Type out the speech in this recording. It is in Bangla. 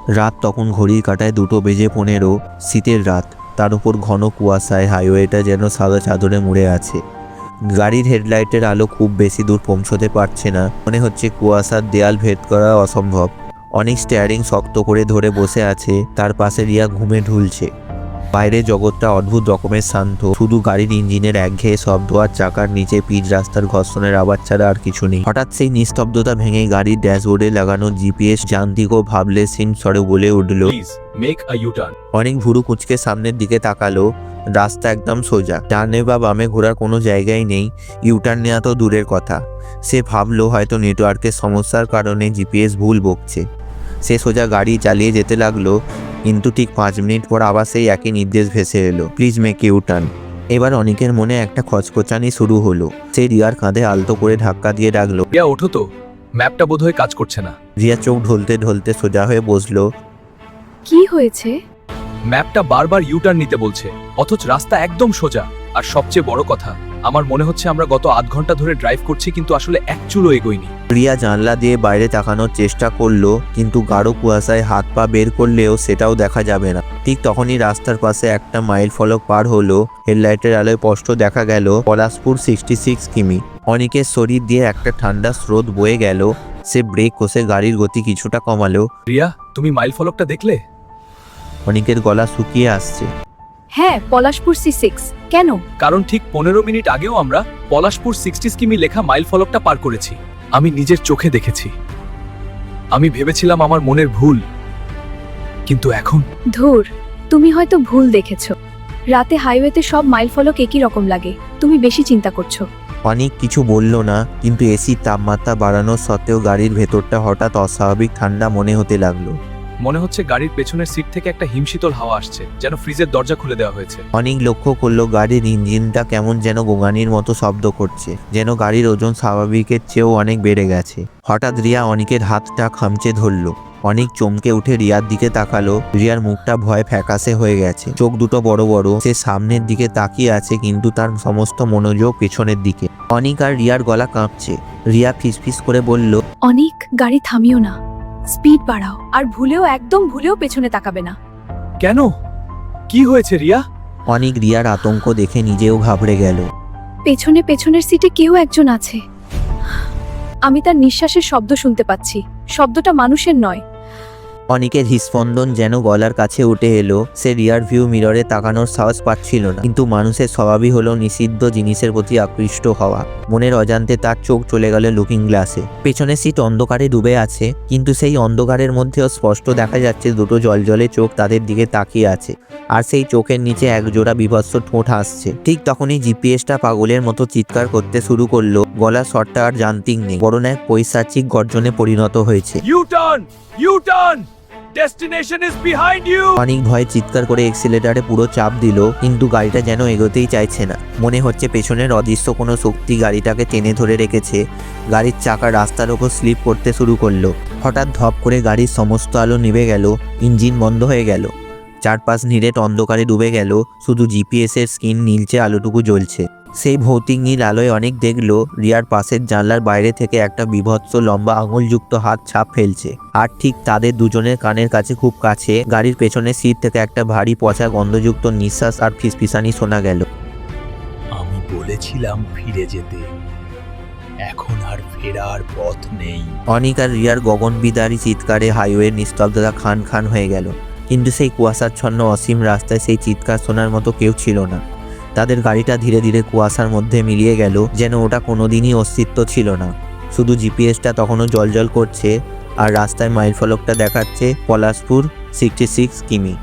রাত তখন ঘড়ির কাঁটায় 2:15। শীতের রাত, তার উপর ঘন কুয়াশায় হাইওয়েটা যেন সাদা চাদরে মুড়ে আছে। গাড়ির হেডলাইটের আলো খুব বেশি দূর পৌঁছতে পারছে না, মনে হচ্ছে কুয়াশার দেয়াল ভেদ করা অসম্ভব। অনেক স্টিয়ারিং শক্ত করে ধরে বসে আছে, তার পাশে রিয়া ঘুমে ঢুলছে। বাইরের জগৎটা অদ্ভুত রকমের শান্ত, শুধু গাড়ির ইঞ্জিনের একঘেয়ে শব্দ আর চাকার নিচে পিচ রাস্তার ঘর্ষণের আওয়াজ ছাড়া আর কিছু নেই। হঠাৎ সেই নিস্তব্ধতা ভেঙে গাড়ির ড্যাশবোর্ডে লাগানো জিপিএস যান্ত্রিক ও ভাবলেশহীন স্বরে বলে উঠল, অনেক ভুরু কুঁচকে সামনের দিকে তাকালো। রাস্তা একদম সোজা, ডানে বা বামে ঘোরার কোনো জায়গায় নেই। ইউটার্ন নেওয়া তো দূরের কথা। সে ভাবলো হয়তো নেটওয়ার্কের সমস্যার কারণে জিপিএস ভুল বকছে। সে সোজা গাড়ি চালিয়ে যেতে লাগলো, কিন্তু ঠিক 5 মিনিট পর আবার সেই একই নির্দেশ ভেসে এলো, প্লিজ মেক ইউটার্ন। এবার অনেকের মনে একটা খচখচানি শুরু হলো। সে রিয়ার কাঁধে আলতো করে ধাক্কা দিয়ে ডাকলো, রিয়া ওঠো তো, ম্যাপটা বোধহয় কাজ করছে না। রিয়া চোখ ঢলতে ঢলতে সোজা হয়ে বসলো। কি হয়েছে? ম্যাপটা বারবার ইউটার্ন নিতে বলছে, অথচ রাস্তা একদম সোজা। আর সবচেয়ে বড় কথা, আমার মনে হচ্ছে আমরা গত আধ ঘন্টা ধরে ড্রাইভ করছি, কিন্তু আসলে এক চুলও এগোইনি। রিয়া জানলা দিয়ে বাইরে তাকানোর চেষ্টা করলো, কিন্তু গাঢ় কুয়াশায় হাত পা বের করলেও সেটাও দেখা যাবে না। ঠিক তখনই রাস্তার পাশে একটা মাইল ফলক পার হলো। হেডলাইটের আলোয় স্পষ্ট দেখা গেল পলাশপুর 66 কিমি। অনেকের শরীর দিয়ে একটা ঠান্ডা স্রোত বয়ে গেল। সে ব্রেক কষে গাড়ির গতি কিছুটা কমালো। রিয়া, তুমি মাইল ফলকটা দেখলে? অনেকের গলা শুকিয়ে আসছে। হ্যাঁ, পলাশপুর C6। কেন? কারণ ঠিক 15 মিনিট আগেও আমরা পলাশপুর 60 কিমি লেখা মাইল ফলকটা পার করেছি। আমি নিজের চোখে দেখেছি। আমি ভেবেছিলাম আমার মনের ভুল, কিন্তু এখন ধুর, তুমি হয়তো ভুল দেখেছো। রাতে হাইওয়েতে সব মাইল ফলক একই রকম লাগে। তুমি বেশি চিন্তা করছো। অনেক কিছু বলল না, কিন্তু এসির তাপমাত্রা বাড়ানোর সত্ত্বেও গাড়ির ভেতরটা হঠাৎ অস্বাভাবিক ঠান্ডা মনে হতে লাগলো। মনে হচ্ছে গাড়ির পেছনের সিট থেকে একটা হিমশীতল হাওয়া আসছে, যেন ফ্রিজের দরজা খুলে দেওয়া হয়েছে। অনেক লক্ষ্য করলো গাড়ির ইঞ্জিনটা কেমন যেন গোঙানির মতো শব্দ করছে, যেন গাড়ির ওজন স্বাভাবিকের চেয়েও অনেক বেড়ে গেছে। হঠাৎ রিয়া অনেকের হাতটা খামচে ধরলো। অনেক চমকে উঠে রিয়ার দিকে তাকালো। রিয়ার মুখটা ভয় ফ্যাকাশে হয়ে গেছে, চোখ দুটো বড় বড়। সে সামনের দিকে তাকিয়ে আছে, কিন্তু তার সমস্ত মনোযোগ পেছনের দিকে। অনেক আর রিয়ার গলা কাঁপছে। রিয়া ফিসফিস করে বলল, অনেক, গাড়ি থামিও না, স্পিড বাড়াও, আর একদম ভুলেও পেছনে তাকাবে না। কেন? কি হয়েছে রিয়া? অনেক রিয়ার আতঙ্ক দেখে নিজেও ঘাবড়ে গেল। পেছনের সিটে কেউ একজন আছে। আমি তার নিঃশ্বাসের শব্দ শুনতে পাচ্ছি। শব্দটা মানুষের নয়। অনেকের হৃস্পন্দন যেন গলার কাছে উঠে এলো। সে রিয়ার ভিউ মিররে তাকানোর সাহস পাচ্ছিল না, কিন্তু মানুষের স্বভাবই হলো নিষিদ্ধ জিনিসের প্রতি আকৃষ্ট হওয়া। মনের অজান্তে তার চোখ চলে গেল লুকিং গ্লাসে। পেছনের সিট অন্ধকারে ডুবে আছে, কিন্তু সেই অন্ধকারের মধ্যেও স্পষ্ট দেখা যাচ্ছে দুটো জলজলে চোখ তাদের দিকে তাকিয়ে আছে, আর সেই চোখের নিচে একজোড়া বিভৎস ঠোঁট হাসছে। ঠিক তখনই জিপিএসটা পাগলের মতো চিৎকার করতে শুরু করলো। গলার স্বরটা আর যান্ত্রিক নেই, বরং এক পৈশাচিক গর্জনে পরিণত হয়েছে। U turn! U turn! Destination is behind you! অনেক ভয়ে চিৎকার করে এক্সিলেটারে পুরো চাপ দিল, কিন্তু গাড়িটা যেন এগোতেই চাইছে না। মনে হচ্ছে পেছনের অদৃশ্য কোনো শক্তি গাড়িটাকে টেনে ধরে রেখেছে। গাড়ির চাকা রাস্তার ওপর স্লিপ করতে শুরু করলো। হঠাৎ ধপ করে গাড়ির সমস্ত আলো নিভে গেল, ইঞ্জিন বন্ধ হয়ে গেল। চারপাশ নিরেট অন্ধকারে ডুবে গেল, শুধু জিপিএসের স্ক্রিন নীলচে আলোটুকু জ্বলছে। সেই ভৌতিক নীল আলোয় অনেক দেখলো রিয়ার পাশের জানলার বাইরে থেকে একটা বিভৎস লম্বা আঙুলযুক্ত হাত ছাপ ফেলছে, আর ঠিক তাদের দুজনের কানের কাছে, খুব কাছে, গাড়ির পেছনের সিট থেকে একটা ভারী পচা গন্ধযুক্ত নিঃশ্বাস আর ফিসফিসানি শোনা গেল। আমি বলেছিলাম ফিরে যেতে, এখন আর ফেরার পথ নেই। অনিক আর রিয়ার গগনবিদারী চিৎকারে হাইওয়ের নিস্তব্ধতা খান খান হয়ে গেল, কিন্তু সেই কুয়াশাচ্ছন্ন অসীম রাস্তায় সেই চিৎকার শোনার মতো কেউ ছিল না। তাদের গাড়িটা ধীরে ধীরে কুয়াশার মধ্যে মিলিয়ে গেল, যেন ওটা কোনোদিনই অস্তিত্ব ছিল না। শুধু জিপিএসটা তখনও জ্বলজ্বল করছে, আর রাস্তায় মাইল ফলকটা দেখাচ্ছে পলাশপুর 66 কিমি।